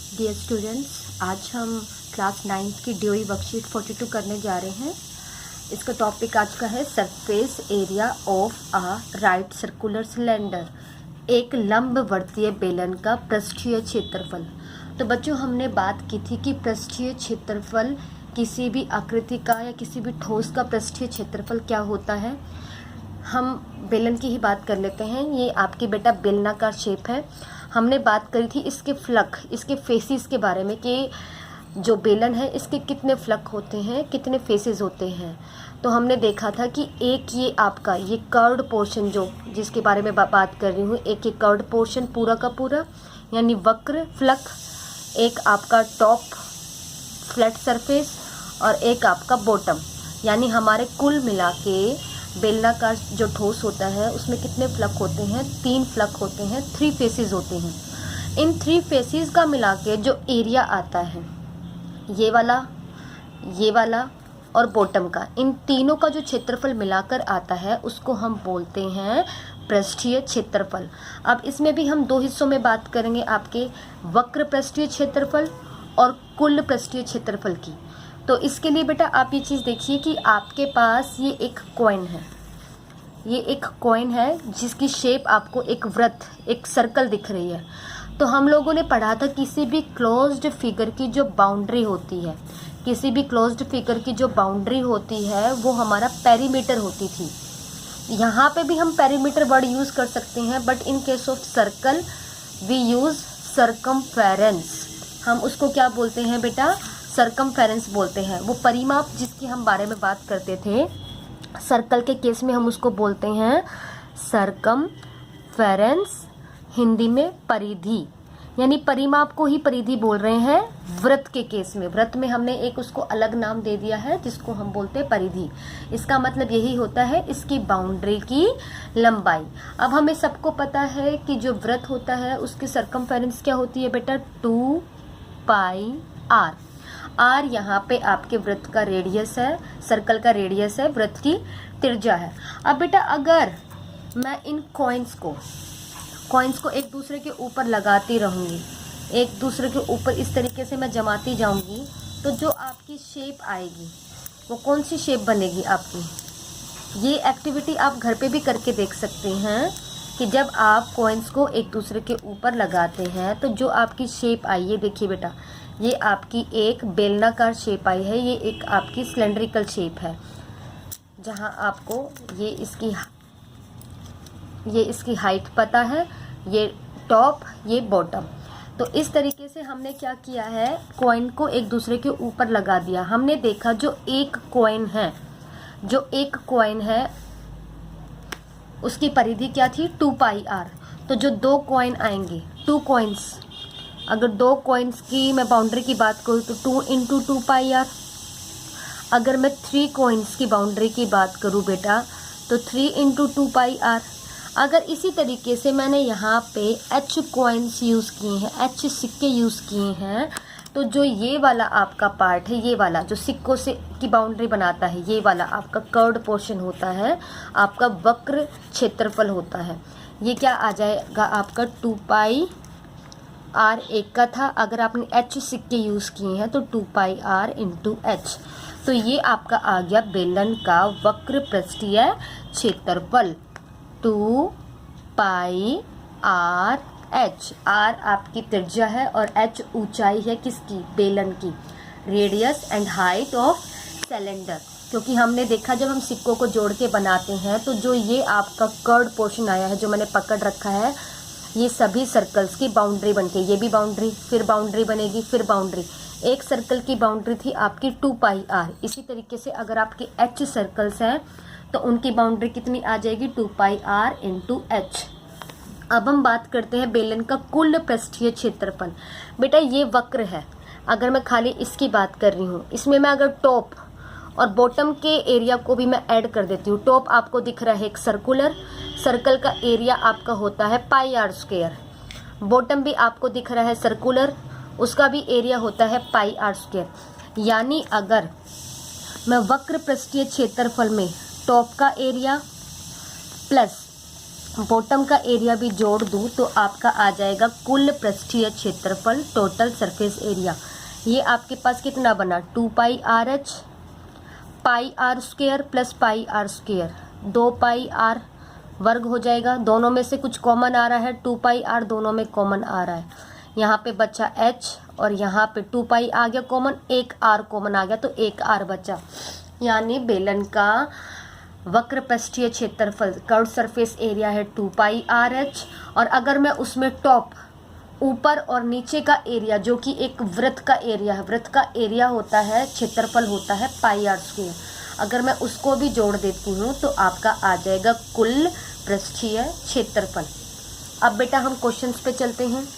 Dear students, आज हम class 9 की ड्यूई वर्कशीट 42 करने जा रहे हैं। इसका टॉपिक आज का है surface area of a right circular cylinder, एक लंबवर्तीय बेलन का पृष्ठीय क्षेत्रफल। तो बच्चों, हमने बात की थी कि पृष्ठीय क्षेत्रफल किसी भी आकृति का या किसी भी ठोस का पृष्ठीय क्षेत्रफल क्या होता है। हम बेलन की ही बात कर लेते हैं। ये आपकी बेटा बेलनाकार शेप है। हमने बात करी थी इसके फ्लक, इसके फेसिस के बारे में कि जो बेलन है इसके कितने फ्लक होते हैं, कितने फेसेस होते हैं। तो हमने देखा था कि एक ये आपका ये कर्व्ड पोर्शन जो जिसके बारे में बात कर रही हूँ, एक ये कर्व्ड पोर्शन पूरा का पूरा यानी वक्र फ्लक, एक आपका टॉप फ्लैट सरफेस और एक आपका बॉटम, यानी हमारे कुल मिला के बेलनाकार जो ठोस होता है उसमें कितने फ्लक होते हैं, 3 फ्लक होते हैं, 3 फेसेस होते हैं। इन 3 फेसेस का मिला के जो एरिया आता है, ये वाला और बॉटम का, इन तीनों का जो क्षेत्रफल मिलाकर आता है उसको हम बोलते हैं पृष्ठीय क्षेत्रफल। अब इसमें भी हम 2 हिस्सों में बात करेंगे, आपके वक्र पृष्ठीय क्षेत्रफल और कुल पृष्ठीय क्षेत्रफल की। तो इसके लिए बेटा आप ये चीज़ देखिए कि आपके पास ये एक कॉइन है, ये एक कॉइन है जिसकी शेप आपको एक वृत्त, एक सर्कल दिख रही है। तो हम लोगों ने पढ़ा था किसी भी क्लोज्ड फिगर की जो बाउंड्री होती है, किसी भी क्लोज्ड फिगर की जो बाउंड्री होती है वो हमारा पेरीमीटर होती थी। यहाँ पे भी हम पेरीमीटर वर्ड यूज़ कर सकते हैं, but in case of circle we use circumference. हम उसको क्या बोलते हैं बेटा, सर्कमफेरेंस बोलते हैं। वो परिमाप जिसकी हम बारे में बात करते थे, सर्कल के केस में हम उसको बोलते हैं सर्कमफेरेंस, हिंदी में परिधि, यानी परिमाप को ही परिधि बोल रहे हैं। वृत्त के केस में, वृत्त में हमने एक उसको अलग नाम दे दिया है जिसको हम बोलते हैं परिधि। इसका मतलब यही होता है इसकी बाउंड्री की लंबाई। अब हमें सबको पता है कि जो वृत्त होता है उसकी सर्कमफेरेंस क्या होती है बेटा, 2 पाई आर। आर यहाँ पे आपके वृत्त का रेडियस है, सर्कल का रेडियस है, वृत्त की त्रिज्या है। अब बेटा अगर मैं इन कॉइन्स को एक दूसरे के ऊपर लगाती रहूँगी, एक दूसरे के ऊपर इस तरीके से मैं जमाती जाऊँगी, तो जो आपकी शेप आएगी वो कौन सी शेप बनेगी आपकी। ये एक्टिविटी आप घर पे भी करके देख सकते हैं कि जब आप कॉइन्स को एक दूसरे के ऊपर लगाते हैं तो जो आपकी शेप आई, ये देखिए बेटा, ये आपकी एक बेलनाकार शेप आई है, ये एक आपकी सिलेंड्रिकल शेप है, जहाँ आपको ये इसकी हाइट पता है, ये टॉप, ये बॉटम। तो इस तरीके से हमने क्या किया है, कॉइन को एक दूसरे के ऊपर लगा दिया। हमने देखा जो एक कॉइन है उसकी परिधि क्या थी, 2 पाई आर। तो जो 2 कॉइन आएंगे, 2 कॉइन्स, अगर 2 कॉइन्स की मैं बाउंड्री की बात करूँ तो 2 × 2 पाई आर। अगर मैं 3 कॉइन्स की बाउंड्री की बात करूँ बेटा तो 3 × 2 पाई आर। अगर इसी तरीके से मैंने यहाँ पे H कॉइन्स यूज़ किए हैं, H सिक्के यूज़ किए हैं, तो जो ये वाला आपका पार्ट है, ये वाला जो सिक्कों से की बाउंड्री बनाता है, ये वाला आपका कर्व्ड पोर्शन होता है, आपका वक्र क्षेत्रफल होता है। ये क्या आ जाएगा आपका 2 पाई आर एक का था, अगर आपने H सिक्के यूज़ किए हैं तो 2 पाई आर × H। तो ये आपका आ गया बेलन का वक्र पृष्ठीय क्षेत्रफल, 2 पाई आर H। आर आपकी त्रिज्या है और H ऊंचाई है किसकी, बेलन की, radius and height of cylinder. क्योंकि हमने देखा जब हम सिक्कों को जोड़ के बनाते हैं तो जो ये आपका कर्व्ड पोर्शन आया है जो मैंने पकड़ रखा है, ये सभी सर्कल्स की बाउंड्री बनती है। ये भी बाउंड्री, फिर बाउंड्री बनेगी, फिर बाउंड्री। एक सर्कल की बाउंड्री थी आपकी 2 पाई आर। इसी तरीके से अगर आपके H सर्कल्स हैं तो उनकी बाउंड्री कितनी आ जाएगी, 2 पाई आर × H। अब हम बात करते हैं बेलन का कुल पृष्ठीय क्षेत्रफल। बेटा ये वक्र है, अगर मैं खाली इसकी बात कर रही हूँ, इसमें मैं अगर टॉप और बॉटम के एरिया को भी मैं ऐड कर देती हूँ। टॉप आपको दिख रहा है एक सर्कल का एरिया आपका होता है पाई आर स्क्वायर। बॉटम भी आपको दिख रहा है सर्कुलर, उसका भी एरिया होता है पाई आर स्क्वायर। यानी अगर मैं वक्र पृष्ठीय क्षेत्रफल में टॉप का एरिया प्लस बॉटम का एरिया भी जोड़ दूँ तो आपका आ जाएगा कुल पृष्ठीय क्षेत्रफल, टोटल सरफेस एरिया। ये आपके पास कितना बना, 2 pi r h, pi r square plus pi r square, 2 pi r वर्ग हो जाएगा। दोनों में से कुछ कॉमन आ रहा है, 2 पाई आर दोनों में कॉमन आ रहा है। यहाँ पे बचा h और यहाँ पे 2 पाई आ गया कॉमन, एक r कॉमन आ गया तो एक r बचा। यानी बेलन का वक्र पृष्ठीय क्षेत्रफल, कर्व सरफेस एरिया है 2 पाई आर एच, और अगर मैं उसमें टॉप, ऊपर और नीचे का एरिया जो कि एक वृत्त का एरिया है, वृत्त का एरिया होता है, क्षेत्रफल होता है पाई आर स्क्वायर, अगर मैं उसको भी जोड़ देती हूँ तो आपका आ जाएगा कुल पृष्ठीय क्षेत्रफल। अब बेटा हम क्वेश्चंस पे चलते हैं।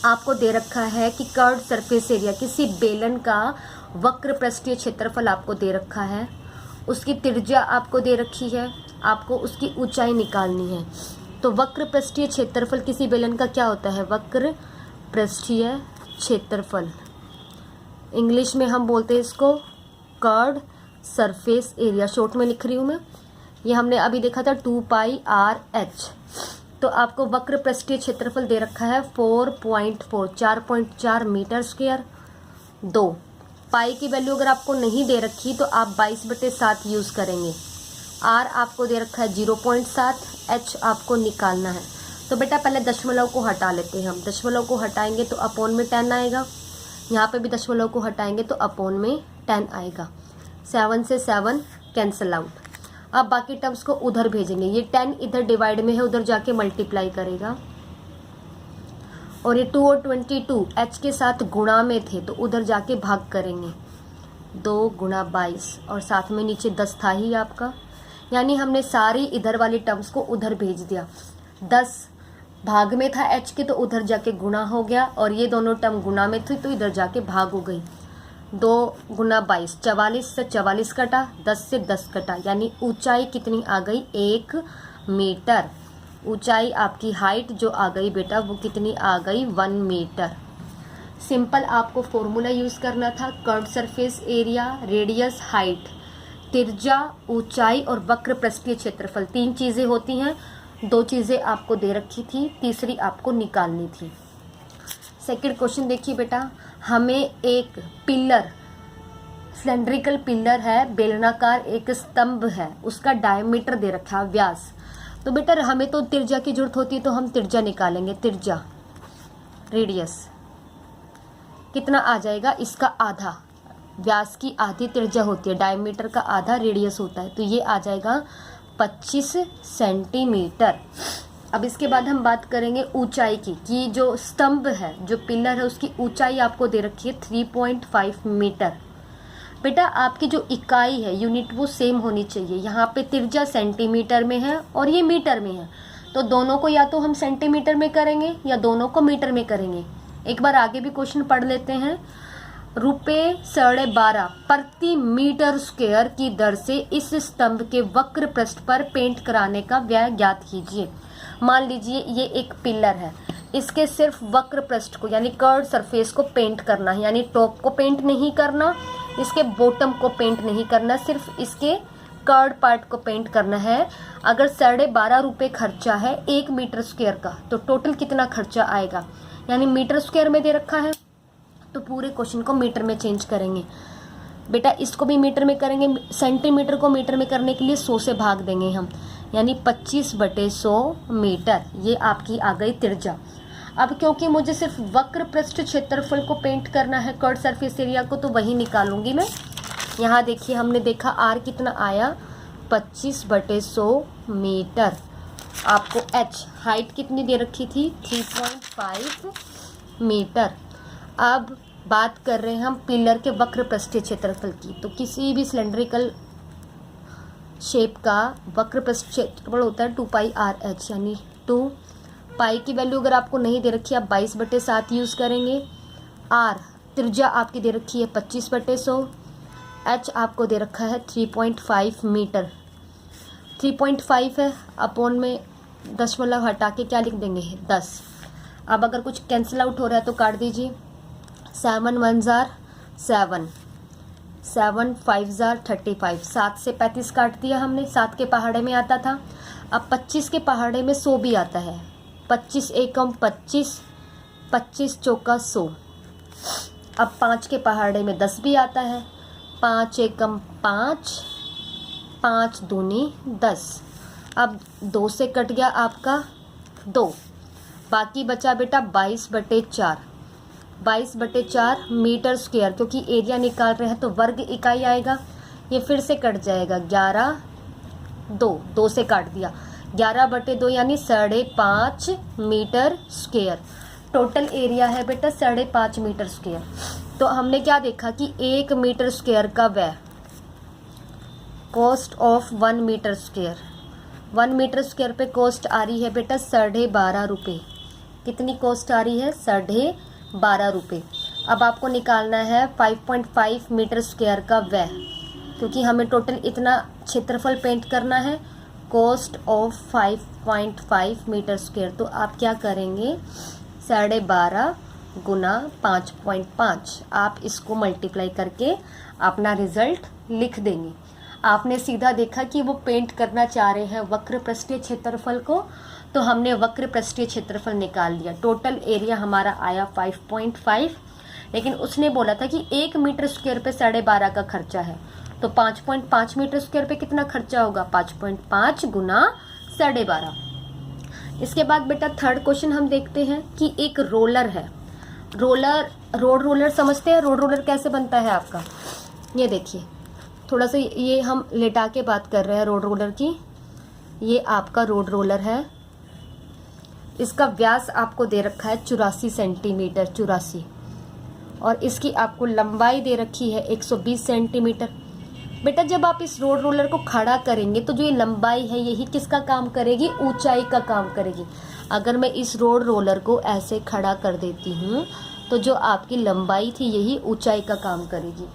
आपको दे रखा है कि कर्व्ड सरफेस एरिया, किसी बेलन का वक्र पृष्ठीय क्षेत्रफल आपको दे रखा है, उसकी त्रिज्या आपको दे रखी है, आपको उसकी ऊंचाई निकालनी है। तो वक्र पृष्ठीय क्षेत्रफल किसी बेलन का क्या होता है, वक्र पृष्ठीय क्षेत्रफल, इंग्लिश में हम बोलते हैं इसको कर्व्ड सरफेस एरिया, शॉर्ट में लिख रही हूँ मैं। ये हमने अभी देखा था 2 पाई आर एच। तो आपको वक्र पृष्ठीय क्षेत्रफल दे रखा है 4.4 मीटर स्क्वायर। 2 पाई की वैल्यू अगर आपको नहीं दे रखी तो आप 22/7 यूज़ करेंगे। आर आपको दे रखा है 0.7, एच आपको निकालना है। तो बेटा पहले दशमलव को हटा लेते हैं हम। दशमलव को हटाएंगे तो अपॉन में 10 आएगा, यहाँ पे भी दशमलव को हटाएंगे तो अपॉन में 10 आएगा। 7 से 7 कैंसिल आउट। अब बाकी टर्म्स को उधर भेजेंगे, ये 10 इधर डिवाइड में है, उधर जाके मल्टीप्लाई करेगा, और ये 2 और 22 h के साथ गुणा में थे तो उधर जाके भाग करेंगे। 2 गुणा 22 और साथ में नीचे 10 था ही आपका, यानी हमने सारी इधर वाली टर्म्स को उधर भेज दिया। 10 भाग में था h के तो उधर जाके गुणा हो गया, और ये दोनों टर्म गुणा में थी तो इधर जाके भाग हो गई। 2 गुना 22, 44 से 44 कटा, 10 से 10 कटा, यानी ऊंचाई कितनी आ गई, 1 मीटर। ऊंचाई आपकी हाइट जो आ गई बेटा वो कितनी आ गई, 1 मीटर। सिंपल आपको फॉर्मूला यूज़ करना था, curved surface area, radius, height, त्रिज्या, ऊंचाई और वक्र पृष्ठीय क्षेत्रफल। 3 चीज़ें होती हैं, 2 चीज़ें आपको दे रखी थी, तीसरी आपको निकालनी थी। सेकंड क्वेश्चन देखिए बेटा, हमें एक पिलर, सिलेंड्रिकल पिलर है, बेलनाकार एक स्तंभ है, उसका डायमीटर दे रखा है, व्यास। तो बेटा हमें तो त्रिज्या की जरूरत होती है तो हम त्रिज्या निकालेंगे। त्रिज्या, रेडियस कितना आ जाएगा, इसका आधा, व्यास की आधी त्रिज्या होती है, डायमीटर का आधा रेडियस होता है, तो ये आ जाएगा 25 सेंटीमीटर। अब इसके बाद हम बात करेंगे ऊंचाई की, कि जो स्तंभ है, जो पिलर है, उसकी ऊंचाई आपको दे रखी है 3.5 मीटर। बेटा आपकी जो इकाई है, यूनिट, वो सेम होनी चाहिए। यहाँ पे त्रिज्या सेंटीमीटर में है और ये मीटर में है, तो दोनों को या तो हम सेंटीमीटर में करेंगे या दोनों को मीटर में करेंगे। एक बार आगे भी क्वेश्चन पढ़ लेते हैं। ₹12.5 प्रति मीटर स्क्वायर की दर से इस स्तंभ के वक्र पृष्ठ पर पेंट कराने का व्यय ज्ञात कीजिए। मान लीजिए ये एक पिलर है, इसके सिर्फ वक्र पृष्ठ को यानी कर्व्ड सरफेस को पेंट करना है, यानी टॉप को पेंट नहीं करना, इसके बॉटम को पेंट नहीं करना, सिर्फ इसके कर्व्ड पार्ट को पेंट करना है। अगर ₹12.5 खर्चा है 1 मीटर स्क्वायर का, तो टोटल कितना खर्चा आएगा, यानी मीटर स्क्वायर में दे रखा है तो पूरे क्वेश्चन को मीटर में चेंज करेंगे। बेटा इसको भी मीटर में करेंगे, सेंटीमीटर को मीटर में करने के लिए 100 से भाग देंगे हम, यानी 25/100 मीटर। ये आपकी आ गई त्रिज्या। अब क्योंकि मुझे सिर्फ वक्र पृष्ठ क्षेत्रफल को पेंट करना है, कर्व्ड सरफेस एरिया को, तो वही निकालूंगी मैं। यहाँ देखिए हमने देखा आर कितना आया, 25/100 मीटर। आपको एच, हाइट कितनी दे रखी थी, 3.5 मीटर। अब बात कर रहे हैं हम पिलर के वक्र पृष्ठीय क्षेत्रफल की। तो किसी भी सिलेंड्रिकल शेप का वक्र पृष्ठ क्षेत्रफल होता है 2 पाई आर एच, यानी 2 पाई की वैल्यू अगर आपको नहीं दे रखी, आप 22/7 यूज़ करेंगे। आर त्रिज्या आपकी दे रखी है 25/100, एच आपको दे रखा है 3.5 मीटर। 3.5 है, अपॉन में दशमलव हटा के क्या लिख देंगे, 10। अब अगर कुछ कैंसिल आउट हो रहा है तो काट दीजिए। 7 1 जार 7, 7 5 जार 35, 7 से 35 काट दिया हमने, 7 के पहाड़े में आता था। अब 25 के पहाड़े में 100 भी आता है। 25 एकम 25, 25 चौका 100। अब 5 के पहाड़े में 10 भी आता है। 5 एकम 5, 5 दूनी 10। अब 2 से कट गया आपका 2, बाकी बचा बेटा 22/4। 22/4 मीटर स्क्वायर, क्योंकि एरिया निकाल रहे हैं तो वर्ग इकाई आएगा। ये फिर से कट जाएगा 11, 2 से काट दिया 11/2 यानी 5.5 मीटर स्क्वायर। टोटल एरिया है बेटा 5.5 मीटर स्क्वायर। तो हमने क्या देखा कि 1 मीटर स्क्वायर का व्यय, cost of 1 metre square, 1 metre square पे कॉस्ट आ रही है बेटा 12.5 रुपये। कितनी कॉस्ट आ रही है? 12.5 रुपये। अब आपको निकालना है 5.5 मीटर स्क्वायर का व्यय, क्योंकि हमें टोटल इतना क्षेत्रफल पेंट करना है। कॉस्ट ऑफ 5.5 मीटर स्क्वायर, तो आप क्या करेंगे 12.5 गुना 5.5, आप इसको मल्टीप्लाई करके अपना रिजल्ट लिख देंगे। आपने सीधा देखा कि वो पेंट करना चाह रहे हैं वक्र पृष्ठीय क्षेत्रफल को, तो हमने वक्र पृष्ठीय क्षेत्रफल निकाल लिया। टोटल एरिया हमारा आया 5.5, लेकिन उसने बोला था कि 1 मीटर स्क्वायर पे 12.5 का खर्चा है, तो 5.5 मीटर स्क्वायर पे कितना खर्चा होगा? 5.5 गुना 12.5। इसके बाद बेटा थर्ड क्वेश्चन हम देखते हैं कि एक रोलर है। रोड रोलर समझते हैं? रोड रोलर कैसे बनता है आपका? ये देखिए, थोड़ा सा ये हम लेटा के बात कर रहे हैं रोड रोलर की। ये आपका रोड रोलर है। इसका व्यास आपको दे रखा है 84 सेंटीमीटर, 84, और इसकी आपको लंबाई दे रखी है 120 सेंटीमीटर। बेटा जब आप इस रोड रोलर को खड़ा करेंगे तो जो ये लंबाई है यही किसका काम करेगी? ऊंचाई का काम करेगी। अगर मैं इस रोड रोलर को ऐसे खड़ा कर देती हूँ तो जो आपकी लंबाई थी यही ऊंचाई का काम करेगी।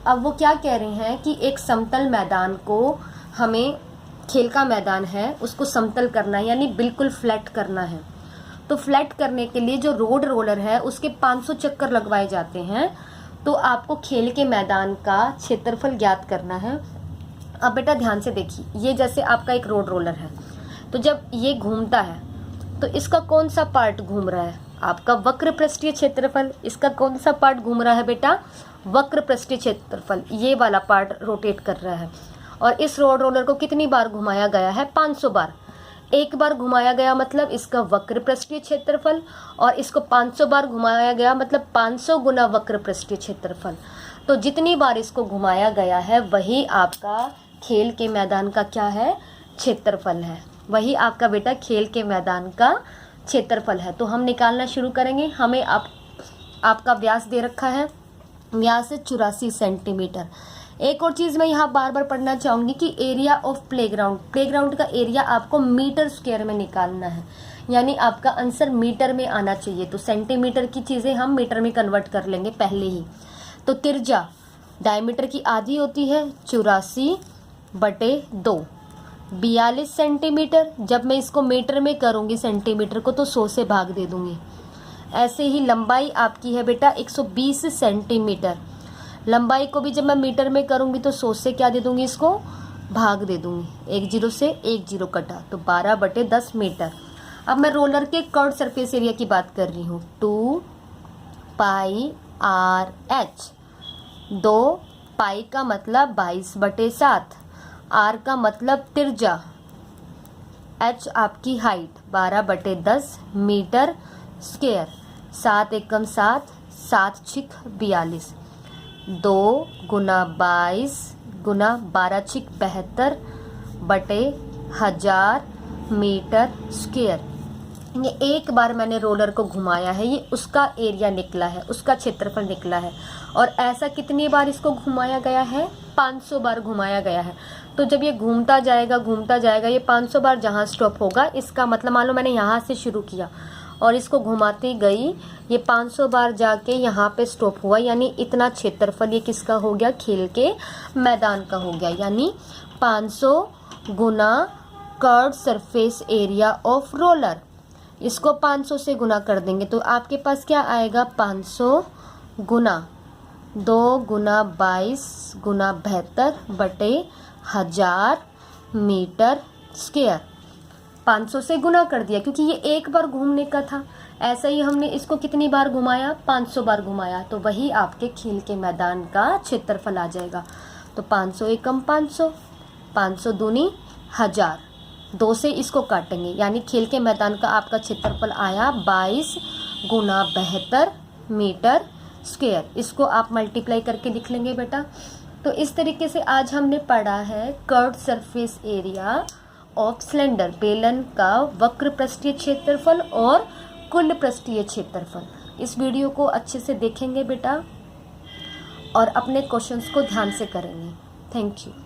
अब वो क्या कह रहे हैं कि एक समतल मैदान को हमें, खेल का मैदान है उसको समतल करना है, यानी बिल्कुल फ्लैट करना है। तो फ्लैट करने के लिए जो रोड रोलर है उसके 500 चक्कर लगवाए जाते हैं। तो आपको खेल के मैदान का क्षेत्रफल ज्ञात करना है। अब बेटा ध्यान से देखिए, ये जैसे आपका एक रोड रोलर है, तो जब ये घूमता है तो इसका कौन सा पार्ट घूम रहा है? आपका वक्र पृष्ठीय क्षेत्रफल। इसका कौन सा पार्ट घूम रहा है बेटा? वक्र पृष्ठीय क्षेत्रफल। ये वाला पार्ट रोटेट कर रहा है। और इस रोड रोलर को कितनी बार घुमाया गया है? 500 बार। एक बार घुमाया गया मतलब इसका वक्र पृष्ठीय क्षेत्रफल, और इसको 500 बार घुमाया गया मतलब 500 गुना वक्र पृष्ठीय क्षेत्रफल। तो जितनी बार इसको घुमाया गया है वही आपका खेल के मैदान का क्या है? क्षेत्रफल है। वही आपका बेटा खेल के मैदान का क्षेत्रफल है। तो हम निकालना शुरू करेंगे। हमें आपका व्यास दे रखा है, व्यास है 84 सेंटीमीटर। एक और चीज़ मैं यहाँ बार बार पढ़ना चाहूँगी कि एरिया ऑफ प्लेग्राउंड, प्लेग्राउंड का एरिया आपको मीटर स्क्वायर में निकालना है, यानी आपका आंसर मीटर में आना चाहिए। तो सेंटीमीटर की चीज़ें हम मीटर में कन्वर्ट कर लेंगे पहले ही। तो त्रिज्या डायमीटर की आधी होती है 84/2, 42 सेंटीमीटर। जब मैं इसको मीटर में करूँगी सेंटीमीटर को तो 100 से भाग दे दूँगी। ऐसे ही लंबाई आपकी है बेटा 120 सेंटीमीटर। लंबाई को भी जब मैं मीटर में करूँगी तो 100 से क्या दे दूँगी? इसको भाग दे दूँगी। 1 0 से 1 0 कटा, तो 12/10 मीटर। अब मैं रोलर के कर्व सरफेस एरिया की बात कर रही हूँ। 2πr/h। 2 पाई का मतलब 22/7, r का मतलब त्रिज्या, h आपकी हाइट, 12/10 मीटर स्क्वायर। 7 एकम 7, 7 छिक 42। 2 गुना 22 गुना 12 छिक 72/1000 मीटर स्क्वायर। ये एक बार मैंने रोलर को घुमाया है, ये उसका एरिया निकला है, उसका क्षेत्रफल निकला है। और ऐसा कितनी बार इसको घुमाया गया है? 500 बार घुमाया गया है। तो जब ये घूमता जाएगा ये 500 बार जहाँ स्टॉप होगा, इसका मतलब मान लो मैंने यहाँ से शुरू किया और इसको घुमाती गई, ये 500 बार जाके यहाँ पे स्टॉप हुआ, यानी इतना क्षेत्रफल ये किसका हो गया? खेल के मैदान का हो गया। यानी 500 गुना curve surface area of roller. इसको 500 से गुना कर देंगे तो आपके पास क्या आएगा? 500 गुना 2 गुना 22 गुना 72/1000 मीटर स्क्वायर। 500 से गुना कर दिया क्योंकि ये एक बार घूमने का था। ऐसा ही हमने इसको कितनी बार घुमाया, 500 बार घुमाया, तो वही आपके खेल के मैदान का क्षेत्रफल आ जाएगा। तो 500 एकम 500, 500 दूनी 1000, 2 से इसको काटेंगे, यानी खेल के मैदान का आपका क्षेत्रफल आया 22 गुना 72 मीटर स्क्वायर। इसको आप मल्टीप्लाई करके लिख लेंगे बेटा। तो इस तरीके से आज हमने पढ़ा है curved surface area of cylinder, बेलन का वक्र पृष्ठीय क्षेत्रफल और कुल पृष्ठीय क्षेत्रफल। इस वीडियो को अच्छे से देखेंगे बेटा और अपने क्वेश्चंस को ध्यान से करेंगे। Thank you.